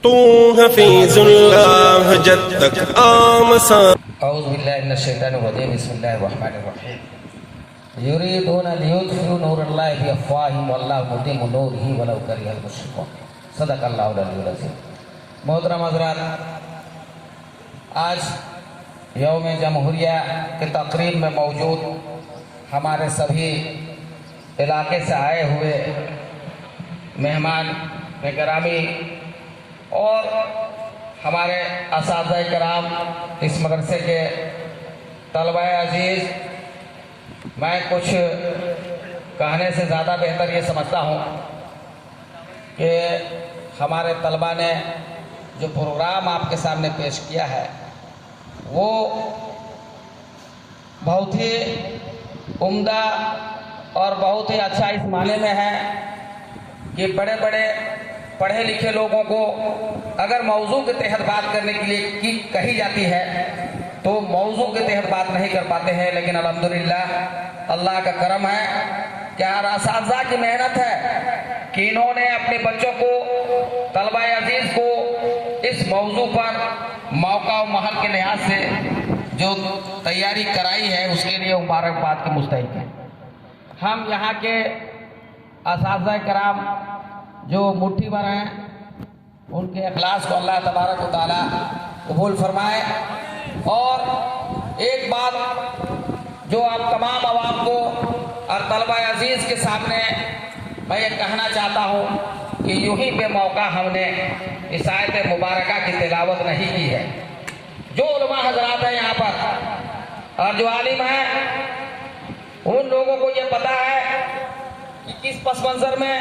تو حفیظ اللہ جب تک آمسان. اعوذ باللہ من الشیطان الرجیم. بسم اللہ الرحمن الرحیم. یریدون لیطفئوا نور اللہ بافواہہم واللہ متم نورہ ولو کرہ المشرکون. صدق اللہ العلی العظیم. محترم حضرات، آج یوم جمہوریہ کی تقریب میں موجود ہمارے سبھی علاقے سے آئے ہوئے مہمان گرامی اور ہمارے اساتذہ کرام، اس مدرسے کے طلبہ عزیز، میں کچھ کہنے سے زیادہ بہتر یہ سمجھتا ہوں کہ ہمارے طلبہ نے جو پروگرام آپ کے سامنے پیش کیا ہے وہ بہت ہی عمدہ اور بہت ہی اچھا اس معنی میں ہے کہ بڑے بڑے پڑھے لکھے لوگوں کو اگر موضوع کے تحت بات کرنے کے لیے کہی جاتی ہے تو موضوع کے تحت بات نہیں کر پاتے ہیں، لیکن الحمدللہ اللہ کا کرم ہے کہ ہر اساتذہ کی محنت ہے کہ انہوں نے اپنے بچوں کو، طلبہ عزیز کو اس موضوع پر موقع و محل کے لحاظ سے جو تیاری کرائی ہے اس کے لیے مبارکباد کے مستحق ہیں. ہم یہاں کے اساتذہ کرام جو مٹھی بھر ہیں ان کے اخلاص کو اللہ تبارک و تعالی قبول فرمائے. اور ایک بات جو آپ تمام عوام کو اور طلبہ عزیز کے سامنے میں یہ کہنا چاہتا ہوں کہ یوں ہی بے موقع ہم نے اس آیت مبارکہ کی تلاوت نہیں کی ہے. جو علماء حضرات ہیں یہاں پر اور جو عالم ہیں ان لوگوں کو یہ پتہ ہے کہ کس پس منظر میں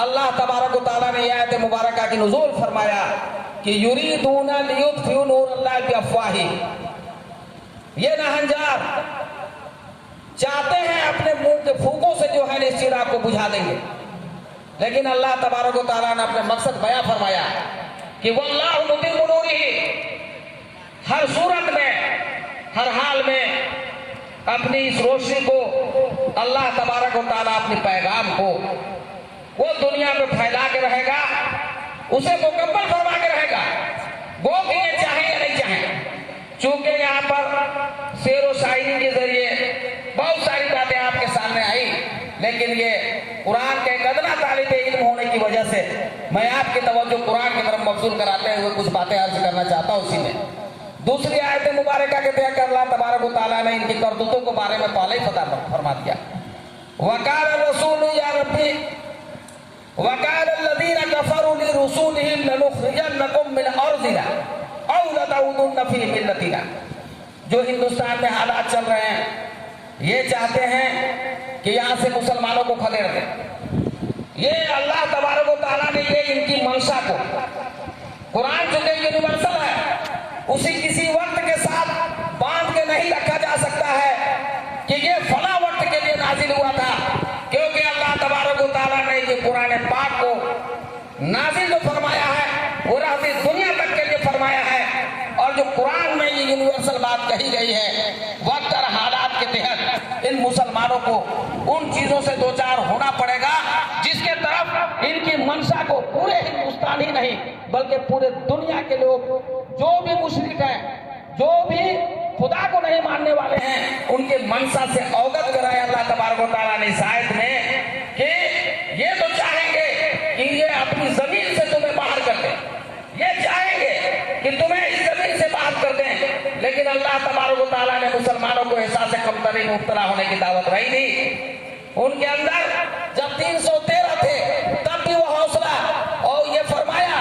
اللہ تبارک و تعالیٰ نے یہ آیت مبارکہ کی نزول فرمایا کہ یریدون لیطفئوا نور اللہ بافواہہم. یہ نہنجار چاہتے ہیں اپنے منہ کے پھوکوں سے جو ہے اس چراغ کو بجھا دیں گے، لیکن اللہ تبارک و تعالیٰ نے اپنے مقصد بیان فرمایا کہ واللہ متم نورہ، ہر صورت میں ہر حال میں اپنی اس روشنی کو اللہ تبارک و تعالیٰ اپنے پیغام کو وہ دنیا میں پھیلا کے رہے گا، اسے مکمل فرما کے رہے گا، وہ کہ یہ چاہیں یا نہیں چاہیں. چونکہ یہاں پر شعر و شاعری کے ذریعے بہت ساری باتیں آپ کے سامنے آئی، لیکن یہ قرآن کے ایک ادنا طالب علم ہونے کی وجہ سے میں آپ کی توجہ قرآن کی طرف مبذول کراتے ہوئے کچھ باتیں عرض کرنا چاہتا ہوں. اسی میں دوسری آیت مبارکہ کے تحت اللہ تبارک و تعالیٰ نے ان کی کرتوتوں کے بارے میں پہلے ہی فرما دیا. وقال الرسول یا ربی وقال الذين كفروا لرسولهم لنخرجنكم من ارضنا او لتعودن في ملتنا. جو ہندوستان میں حالات چل رہے ہیں یہ چاہتے ہیں کہ یہاں سے مسلمانوں کو کھدیڑ دیں. یہ اللہ تبارک و تعالیٰ نے یہ ان کی منشا کو، قرآن چونکہ یونیورسل ہے، اسی کسی وقت کے ساتھ باندھ کے نہیں رکھا جا سکتا ہے کہ یہ فلاں وقت کے لیے نازل ہوا تھا، کیونکہ اللہ تبارک و تعالیٰ نے یہ قرآن پاک کو نازل جو فرمایا ہے وہ رہتی دنیا تک کے لیے فرمایا ہے. اور جو قرآن میں یہ یونیورسل بات کہی گئی ہے، وقت اور حالات کے تحت ان مسلمانوں کو ان چیزوں سے دوچار ہونا پڑے گا جس کے طرف ان کی منشا کو پورے ہندوستان ہی نہیں بلکہ پورے دنیا کے لوگ جو بھی مشرک ہیں، جو بھی خدا کو نہیں ماننے والے ہیں، ان کے منشا سے اوگت کرایا اللہ تبارک و تعالیٰ نے اس آیت میں کہ یہ تو چاہیں گے کہ یہ اپنی زمین سے تمہیں باہر کر دیں، یہ چاہیں گے کہ تمہیں اس زمین سے باہر کر دیں، لیکن اللہ تبارک و تعالیٰ نے مسلمانوں کو احساس کمتری میں مبتلا ہونے کی دعوت نہیں دی. ان کے اندر جب 313 تھے تب بھی وہ حوصلہ اور یہ فرمایا،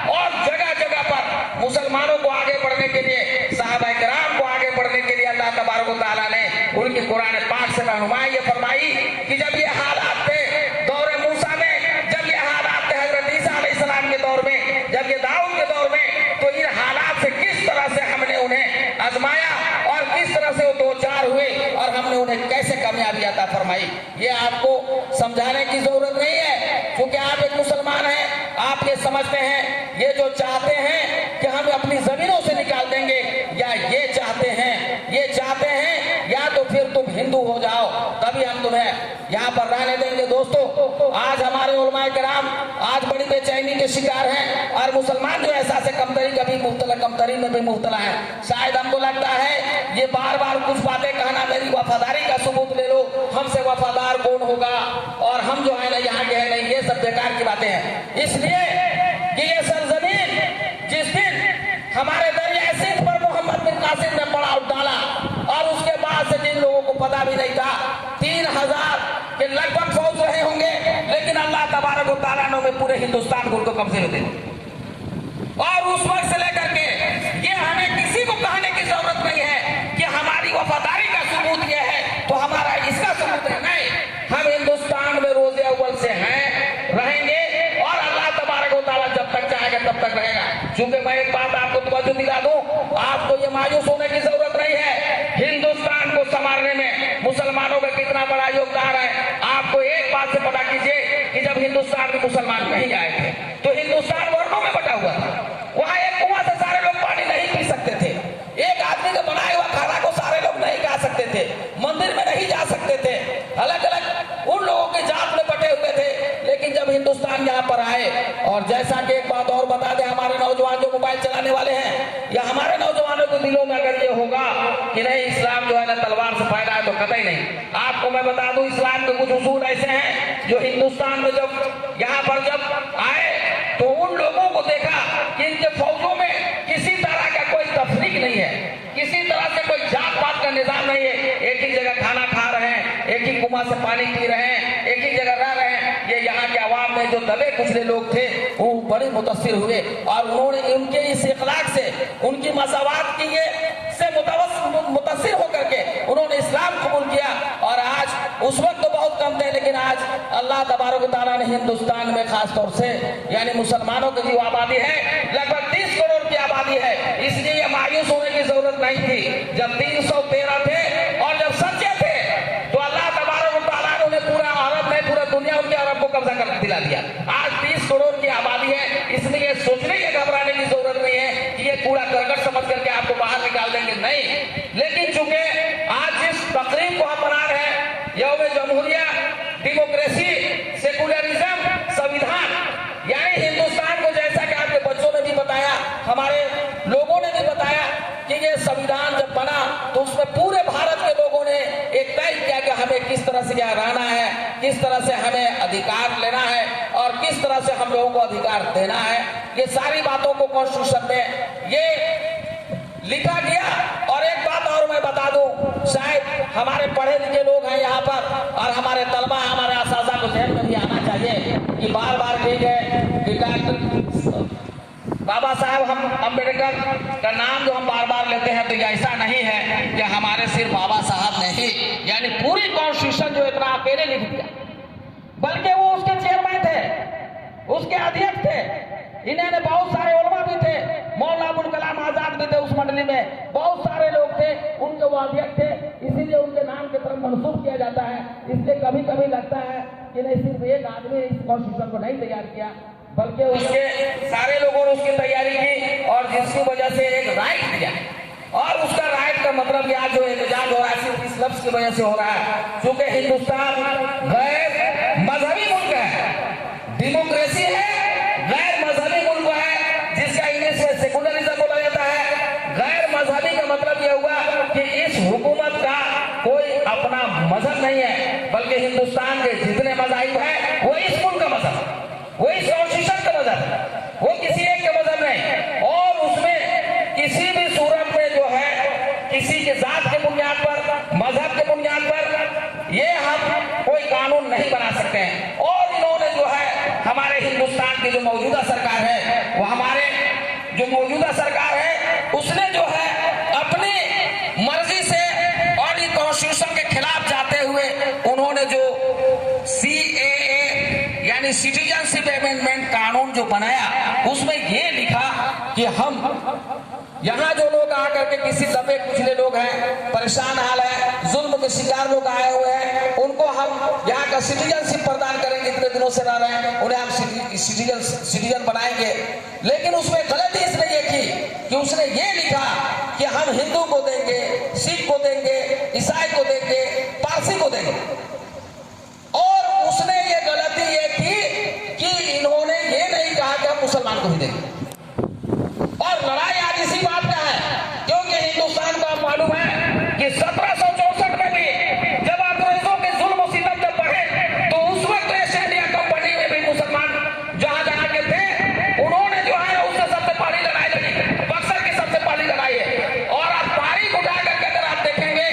اور جگہ جگہ پر مسلمانوں کو آگے بڑھنے کے لیے، صحابہ کرام کو آگے بڑھنے کے لیے اللہ تبارک و تعالیٰ نے ان کی قرآن پاک سے رہنمائی یہ فرمائی کہ جب یہ حالات تھے دور موسیٰ میں، جب یہ حالات تھے حضرت عیسیٰ علیہ السلام کے دور میں، جب یہ داؤد کے دور میں، تو ان حالات سے کس طرح سے ہم نے انہیں آزمایا اور کس طرح سے وہ دوچار ہوئے اور ہم نے انہیں کیسے کامیابی عطا فرمائی. یہ آپ کو سمجھانے کی ضرورت نہیں ہے، کیونکہ آپ ایک مسلمان ہیں، آپ یہ سمجھتے ہیں یہ جو چاہتے ہیں کہ ہم اپنی زمینوں سے نکال دیں گے، یا یہ چاہتے ہیں یا تو پھر تم ہندو ہو جاؤ تبھی ہم تمہیں یہاں پر رہنے دیں گے. دوستو आज हमारे उलमाए किराम आज बड़ी बेचैनी के शिकार हैं और मुसलमान जो एहसास कमतरी कभी मुब्तला कमतरी में भी मुब्तला है। शायद हमको लगता है ये बार बार कुछ बातें कहना, मेरी वफादारी का सबूत ले लो, हमसे वफादार कौन होगा और हम जो है ना यहाँ के हैं नहीं, ये सब बेकार की बातें हैं। इसलिए कि ये सरजमीन जिस दिन हमारे दरिया सिंध पर मोहम्मद बिन कासिम ने पड़ाव डाला और उसके बाद से जिन लोगों को पता भी नहीं था 3000 के लगभग फौज रहे होंगे, लेकिन अल्लाह तबारक व तआला ने पूरे हिंदुस्तान को उनको कब्जे में दे दिया। और उस वक्त से लेकर के ये हमें किसी को कहने की जरूरत नहीं है कि हमारी वफादारी का सबूत ये है तो हमारा इसका सबूत है, नहीं, हम हिंदुस्तान में रोज़े अव्वल से हैं, रहेंगे और अल्लाह तबारक व तआला जब तक चाहेगा तब तक रहेगा। क्योंकि मैं एक बात आपको तवज्जो दिला दूं, आपको ये मायूस होने की जरूरत नहीं है। हिंदुस्तान को संभालने में मुसलमानों का कितना बड़ा योगदान है। आपको एक बात से पता कीजिए कि जब हिंदुस्तान में मुसलमान नहीं आए थे तो हिंदुस्तान वर्णों में बटा हुआ था। वहां एक कुआं से सारे लोग पानी नहीं पी सकते थे, एक आदमी के बनाए हुआ खाना को सारे लोग नहीं खा सकते थे, मंदिर में नहीं जा सकते थे, अलग अलग उन लोगों की जात में बटे हुए थे। लेकिन जब हिंदुस्तान यहाँ पर आए, और जैसा कि एक बात और बता दें, हमारे नौजवान जो मोबाइल चलाने वाले हैं या हमारे नौजवानों के दिलों में अगर ये होगा कि नहीं इस्लाम जो है ना तलवार से फायदा है, तो कतई नहीं। आपको मैं बता दूं इस्लाम के कुछ उसूल ऐसे हैं जो हिंदुस्तान में जब यहाँ पर जब आए तो उन लोगों को देखा कि इनके फौजों में किसी तरह का कोई तफरीक नहीं है, किसी तरह से कोई जात पात का निजाम नहीं है, एक ही जगह खाना खा रहे हैं, एक ही कुआं से पानी पी रहे हैं, एक ही जगह रह रहे हैं। ये यहाँ के अवाम में जो दबे कुचले लोग थे वो बड़े मुतासिर हुए और उन्होंने उनके इस इखलाक से, उनकी मसावात की ये से मुतासिर होकर के उन्होंने इस्लाम कबूल किया। और आज उस वक्त तो बहुत कम थे, लेकिन आज अल्लाह तबारक व तआला ने हिंदुस्तान में खास तौर से यानी मुसलमानों की जो आबादी है लगभग 30 करोड़ की आबादी है, इसलिए ये मायूस होने की जरूरत नहीं थी। जब 313 थे और जब सच्चे थे तो अल्लाह तबारक व तआला ने उन्हें पूरा अरब में पूरा दुनिया उनके अरब को कब्जा कर दिला दिया। आज 30 करोड़ की आबादी है, इसलिए सोचने के घबराने की जरूरत नहीं है कि ये कूड़ा करकट समझ करके आपको बाहर निकाल देंगे, नहीं। लेकिन चूंकि आज जिस तकरीब को हम मना रहे हैं, यौम जमहूरिया, डेमोक्रेसी, सेकुलरिज्म, संविधान, यानी हिंदुस्तान को जैसा कि आपके बच्चों ने भी बताया, हमारे लोगों ने भी बताया कि ये संविधान जब बना तो उसमें पूरे भारत के लोगों ने एक तय किया कि हमें किस तरह से क्या रहना है, किस तरह से हमें अधिकार लेना है और किस तरह से हम लोगों को अधिकार देना है। ये सारी बातों को कॉन्स्टिट्यूशन में ये लिखा गया। और एक बात और मैं बता दूं, शायद हमारे पढ़े लिखे लोग हैं यहाँ पर और हमारे तलबा, हमारे असातिज़ा को ध्यान में भी आना चाहिए कि बार बार ठीक है कि डॉक्टर बाबा साहब हम अम्बेडकर का नाम जो हम बार बार लेते हैं, तो ये ऐसा नहीं है कि हमारे सिर्फ बाबा साहब ने ही यानी पूरी कॉन्स्टिट्यूशन जो इतना अकेले लिख दिया, बल्कि वो उसके चेयरमैन थे, उसके अध्यक्ष थे, इन्होंने बहुत सारे उलमा भी थे, मौलाना अबुल कलाम आजाद भी थे उस मंडली में, बहुत सारे लोग थे, उनके वो अध्यक्ष थे, इसीलिए उनके नाम की तरफ मंसूब किया जाता है। इसलिए कभी कभी लगता है कि नहीं सिर्फ एक आदमी ने इस कॉन्स्टिट्यूशन को नहीं तैयार किया, बल्कि उसके सारे लोगों ने उसकी तैयारी की और जिसकी वजह से एक राइट दिया। और उसका राइट का मतलब आज जो एहतजाज हो रहा है सिर्फ इस लफ्ज की वजह से हो रहा है, क्योंकि हिंदुस्तान गैर मजहबी मुल्क है, डेमोक्रेसी है, गैर मजहबी मुल्क है, जिसका इंग्लिश में सेकुलरिज्म बोला जाता है। गैर मजहबी का मतलब यह हुआ कि इस हुकूमत का कोई अपना मजहब नहीं है, बल्कि हिंदुस्तान के जितने मज़ाहिब हैं वो इस मुल्क का मजहब है, वो इस कॉन्स्टिट्यूशन का मजहब है, वो किसी एक का मजहब नहीं। और उसमें किसी भी सूरत में जो है किसी के जात के बुनियाद पर, मजहब के बुनियाद पर ये हम कोई कानून नहीं बना सकते हैं। और इन्होंने जो है हमारे हिंदुस्तान की जो मौजूदा सरकार है, वो हमारे जो मौजूदा सरकार है उसने जो है अपनी मर्जी से और इस कॉन्स्टिट्यूशन के खिलाफ जाते हुए उन्होंने जो CAA यानी सिटीजनशिप अमेंडमेंट कानून जो बनाया, उसमें ये लिखा कि हम यहाँ जो लोग आकर के किसी दबे कुचले लोग हैं, परेशान हाल है, जुल्म के शिकार लोग आए हुए हैं, उनको हम यहाँ का सिटीजनशिप प्रदान करेंगे, इतने दिनों से रह रहे हैं उन्हें हम सिटीजन बनाएंगे। लेकिन उसमें गलती इसने ये की कि उसने ये लिखा कि हम हिंदू को देंगे, सिख को देंगे, ईसाई को देंगे, पारसी को देंगे। और उसने ये गलती मुसलमान को भी देंगे। और लड़ाई आज इसी बात का है, क्योंकि हिंदुस्तान को आप मालूम है कि 1764 में भी जब अंग्रेजों के जुल्म और सितम जब बढ़े, तो उस वक्त ईस्ट इंडिया कंपनी में भी मुसलमान जहां जहां के थे, उन्होंने जो है उससे सबसे पहली लड़ाई लड़ी, बक्सर की सबसे पहली लड़ाई है। और आप तारीख उठा करके अगर आप देखेंगे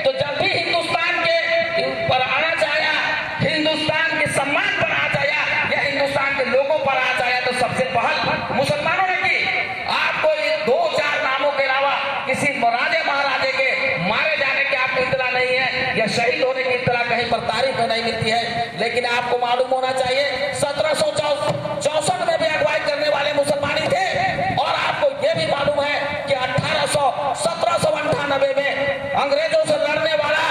तो जब भी हिंदुस्तान के पर आना चाहा, हिंदुस्तान के सम्मान पर आ जाया या हिंदुस्तान के लोगों पर आ जाया, तो सबसे पहल मुसलमानों ने की। आपको ये 2-4 नामों के अलावा किसी राजे महाराजे के मारे जाने की आपको इत्तला नहीं है, या शहीद होने की इत्तला कहीं पर तारीख में नहीं मिलती है। लेकिन आपको मालूम होना चाहिए 1764 में भी अगुवाई करने वाले मुसलमान ही थे। और आपको ये भी मालूम है कि 1798 में अंग्रेजों से लड़ने वाला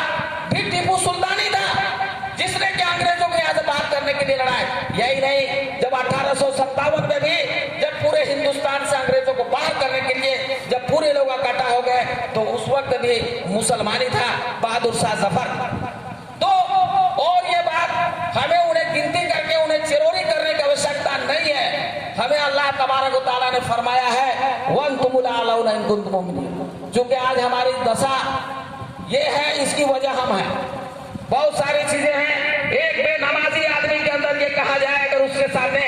भी टीपू सुल्तान ही था, जिसने कि अंग्रेजों के यहाँ से बात करने के लिए लड़ा है। यही नहीं, जब 1857 में भी जब पूरे हिंदुस्तान से अंग्रेजों को बाहर करने के लिए जब पूरे लोग इकट्ठा हो गए, तो उस वक्त भी मुसलमानी था बहादुर शाह जफर। तो और ये बात हमें उन्हें गिनती करके उन्हें चिरोरी करने की आवश्यकता नहीं है। हमें अल्लाह तबारक व तआला ने फरमाया है वअंतुमुल आलौना इन कुंतुम मुमिनीन। चूंकि आज हमारी दशा ये है, इसकी वजह हम हैं। बहुत सारी चीजें हैं। एक बेनमाजी आदमी के अंदर ये कहा जाए अगर उसके सामने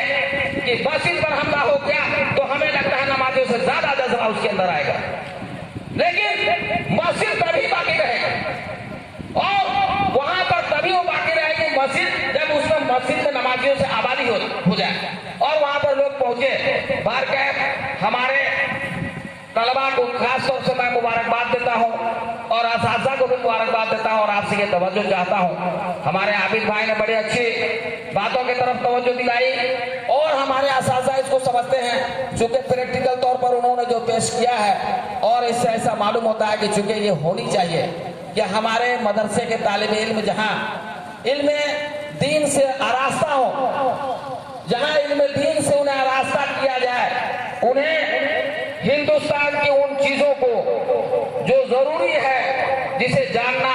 कि मस्जिद पर हमला हो गया, तो हमें लगता है नमाजियों से ज्यादा जज्बा उसके अंदर आएगा। लेकिन मस्जिद तभी बाकी रहेगा और वहां पर तभी वो बाकी रहेगी मस्जिद जब उसमें मस्जिद में नमाजियों से आबादी हो जाए और वहां पर लोग पहुंचे। बाहर के हमारे तलबा को खास तौर से मैं मुबारकबाद देता हूं और असातिज़ा को भी मुबारकबाद देता हूं और आपसे ये तवज्जो चाहता हूं। हमारे आबिद भाई ने बड़ी अच्छी बातों की तरफ तवज्जो दिलाई और हमारे असातिज़ा इसको समझते हैं, चूंकि प्रैक्टिकल तौर पर उन्होंने जो पेश किया है। और इससे ऐसा मालूम होता है कि चूंकि ये होनी चाहिए कि हमारे मदरसे के तालिब इल्म जहां इल्म दीन से आरास्ता हो, जहां इल्म दीन से उन्हें आरास्ता किया जाए, उन्हें हिंदुस्तान की उन चीजों को जो जरूरी है जिसे जानना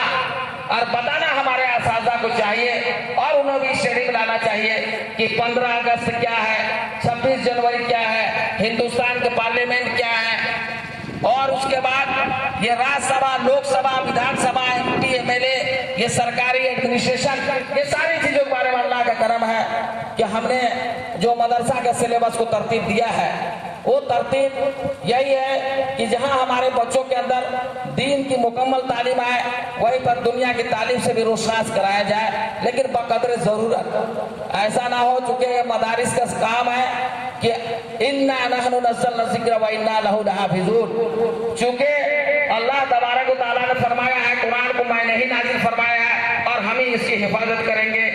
और बताना हमारे असातिज़ा को चाहिए और उन्हें भी श्रेणी में लाना चाहिए कि 15 अगस्त क्या है, 26 जनवरी क्या है, हिंदुस्तान के पार्लियामेंट क्या है, और उसके बाद ये राज्यसभा, लोकसभा, विधानसभा, MP, MLA, ये सरकारी एडमिनिस्ट्रेशन, ये सारी चीजों के बारे में अल्लाह का करम है कि हमने जो मदरसा के सिलेबस को तरतीब दिया है, वो तरतीब यही है कि जहां हमारे बच्चों के अंदर दीन की मुकम्मल तालीम आए, वहीं पर दुनिया की तालीम से भी रोशनास कराया जाए, लेकिन बकदर जरूरत। ऐसा ना हो चूंकि ये मदारिस का काम है कि इन्ना नहनु नज़्ज़लना ज़िक्र व इन्ना लहु लहाफ़िज़ून। चूंकि अल्लाह तबारक व तआला ने फरमाया है, कुरान को मैंने ही नाज़िल फरमाया है और हम ही इसकी हिफाजत करेंगे।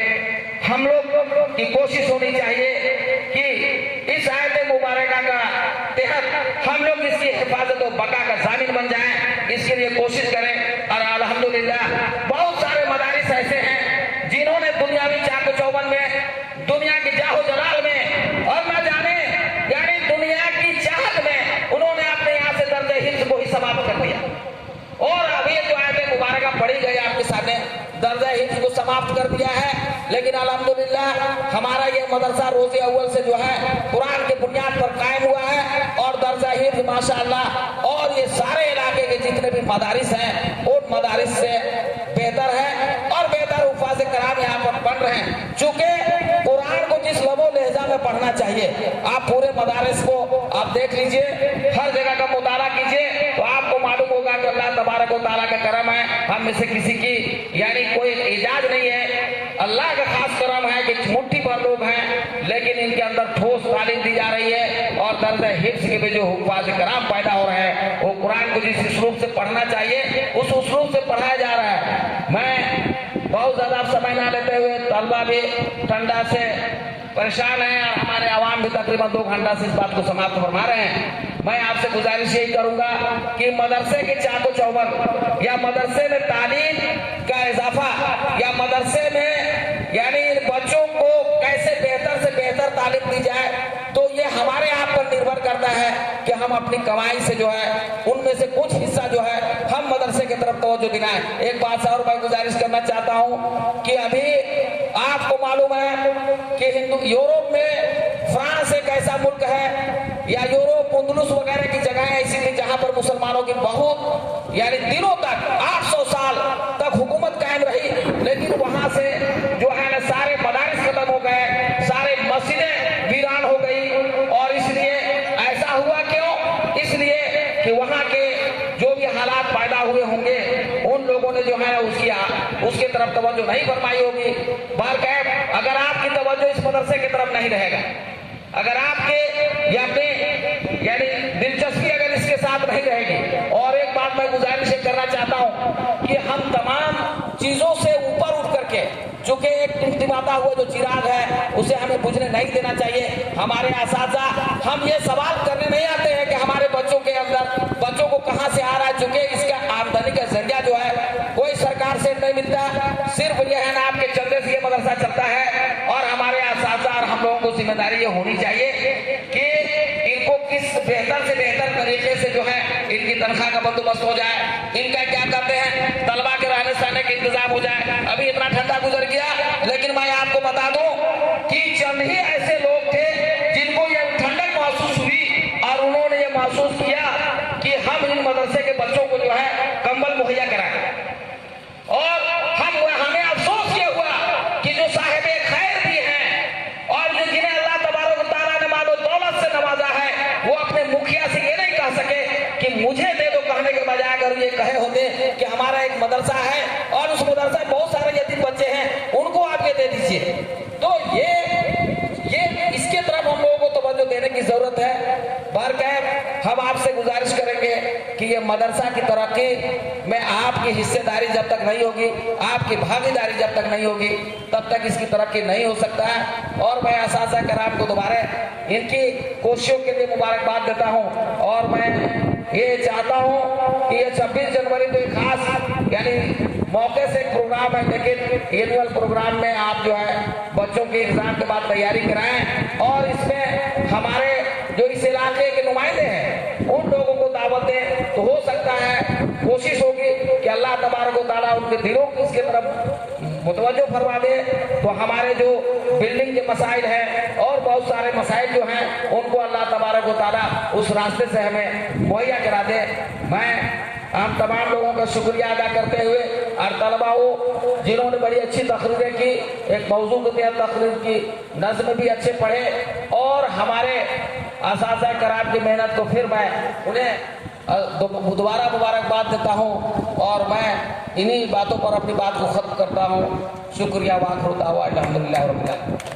हम लोग की कोशिश होनी चाहिए कि इस आयत मुबारका का तहत हम लोग इसकी हिफाजत और बका का ज़ामिन बन जाएं, इसके लिए कोशिश करें। और अल्हम्दुलिल्लाह बहुत सारे मदारिस ऐसे हैं जिन्होंने दुनियावी चाक चौबंद में, दुनिया की जाहो जलाल में और न जाने यानी दुनिया की चाहत में उन्होंने अपने यहाँ से दर्जे हिफ्ज़ को ही समाप्त कर दिया। और अभी जो आयत मुबारका पढ़ी गई आपके सामने, दर्जा हिफ्ज़ को समाप्त कर दिया है। लेकिन अल्हम्दुलिल्लाह हमारा ये मदरसा रोज़े अव्वल से जो है कुरान के बुनियाद पर कायम हुआ है और दर्जा हिफ्ज़ माशाअल्लाह और ये सारे इलाके के जितने भी मदारिस हैं उन मदारिस से बेहतर है और बेहतर हुफ़ाज़ कराम यहाँ पर पढ़ रहे हैं। चूंकि कुरान को जिस लबो लहजा में पढ़ना चाहिए, आप पूरे मदारिस को आप देख लीजिए, हर जगह का मुताला कीजिए तो आपको मालूम होगा कि अल्लाह तबारक व तआला का करम है। हम में से किसी की यानी कोई इजाज नहीं है, अल्लाह का खास करम है कि मुट्ठी भर लोग हैं, लेकिन इनके अंदर ठोस तालीम दी जा रही है और दर्जा हिफ्ज़ के भी जो हुफ़ाज़ कराम पैदा हो रहे हैं वो कुरान को जिस उसलूब से पढ़ना चाहिए उस उसलूब से पढ़ाया जा रहा है। मैं बहुत ज्यादा समय ना लेते हुए, तलबा भी ठंडा से परेशान हैं और हमारे आवाम भी तकरीबन 2 घंटा से इस बात को समाप्त फरमा रहे हैं। मैं आपसे गुजारिश यही करूंगा कि मदरसे के चाको चौबंद या मदरसे में तालीम का इजाफा या मदरसे में यानी इन बच्चों को कैसे बेहतर से बेहतर तालीम दी जाए, तो ये हमारे आप पर निर्भर करता है कि हम अपनी कमाई से जो है उनमें से कुछ हिस्सा जो है हम मदरसे की तरफ तवज्जो दिलाएं। एक बात और मैं गुजारिश करना चाहता हूं कि अभी आपको मालूम है कि यूरोप में फ्रांस एक ऐसा मुल्क है या यूरोप उंदलुस वगैरह की जगह ऐसी थी जहां पर मुसलमानों की बहुत यानी दिनों तक 800 साल तक हुकूमत कायम रही, लेकिन वहां से जो है ना सारे मदारिस खत्म हो गए, सारे मस्जिदें वीरान हो गई। और इसलिए ऐसा हुआ क्यों? इसलिए कि वहां के जो भी हालात पैदा हुए होंगे उन लोगों ने जो है उसके तरफ तवज्जो नहीं फरमाई होगी। बारकैफ अगर आपकी तवज्जो इस मदरसे की तरफ नहीं रहेगा, अगर आपके या अपने यानी दिलचस्पी अगर इसके साथ नहीं रहेगी, और एक बात मैं गुजारिश करना चाहता हूं कि हम तमाम चीजों से ऊपर उठ करके, चूंकि एक टिमटिमाता हुआ जो चिराग है उसे हमें बुझने नहीं देना चाहिए। हमारे असातिज़ा हम ये सवाल करने नहीं आते हैं कि हमारे बच्चों के अंदर बच्चों को कहां से आ रहा है, चूंकि इसका आमदनी का जरिया जो है कोई सरकार से नहीं मिलता, सिर्फ ये है ना आपके चंदे से ये मदरसा चलता है। और हमारे असातिज़ा और हम लोगों को जिम्मेदारी ये होनी चाहिए कि इनको किस बेहतर से बेहतर तरीके से जो है इनकी तनख्वाह का बंदोबस्त हो जाए, इनका क्या कहते हैं तलबा के रहने सहने का इंतजाम हो जाए। अभी इतना ठंडा गुजर गया, लेकिन मैं आपको बता दूं कि चंद ही ऐसे लोग थे जिनको ये ठंडक महसूस हुई और उन्होंने ये महसूस किया कि हम इन मदरसे के बच्चों को जो है कंबल मुहैया कराएं। और हमें अफसोस ये हुआ कि जो साहिब खैर भी हैं और जो जिन्हें अल्लाह तबारक व तआला ने मालो दौलत से नवाजा है, वो अपने मुखिया से ये नहीं कह सके कि मुझे दे दो, कहने के बजाय अगर ये कहे होते कि हमारा एक मदरसा है और उस मदरसा में बहुत सारे यतीम बच्चे हैं, उनको आप ये दे दीजिए। तो ये इसके तरफ हम लोगों को तवज्जो देने की जरूरत है। बारकैफ हम आपसे गुजारिश करेंगे कि ये मदरसा की तरक्की में आपकी हिस्सेदारी जब तक नहीं होगी, आपकी भागीदारी जब तक नहीं होगी, तब तक इसकी तरक्की नहीं हो सकता है। और मैं असातिज़ा कराम को दोबारा इनकी कोशिशों के लिए मुबारकबाद देता हूँ। और मैं ये चाहता हूँ कि ये 26 जनवरी तो एक खास यानी मौके से एक प्रोग्राम है, लेकिन एनुअल प्रोग्राम में आप जो है बच्चों के एग्जाम के बाद तैयारी कराएं और इसमें हमारे जो इस इलाके के नुमाइंदे हैं उन लोगों को दावत दें। तो हो सकता है कोशिश होगी कि अल्लाह तबारक व तआला उनके दिलों को इसके तरफ मुतवज्जो फरमा दे, तो हमारे जो बिल्डिंग के मसाइल हैं और बहुत सारे मसाइल जो हैं उनको अल्लाह तबारक व तआला उस रास्ते से हमें मुहैया करा दे। मैं हम तमाम लोगों का शुक्रिया अदा करते हुए और तलबाओं जिन्होंने बड़ी अच्छी तकरीरें की, एक मौजू के तहत तकरीर की, नज़्म भी अच्छे पढ़े, और हमारे असातिज़ा कराम की मेहनत को फिर मैं उन्हें दोबारा मुबारकबाद देता हूँ। और मैं इन्हीं बातों पर अपनी बात को ख़त्म करता हूँ। शुक्रिया। वाखिर दावा अल्हम्दुलिल्लाह रब्बिल आलमीन।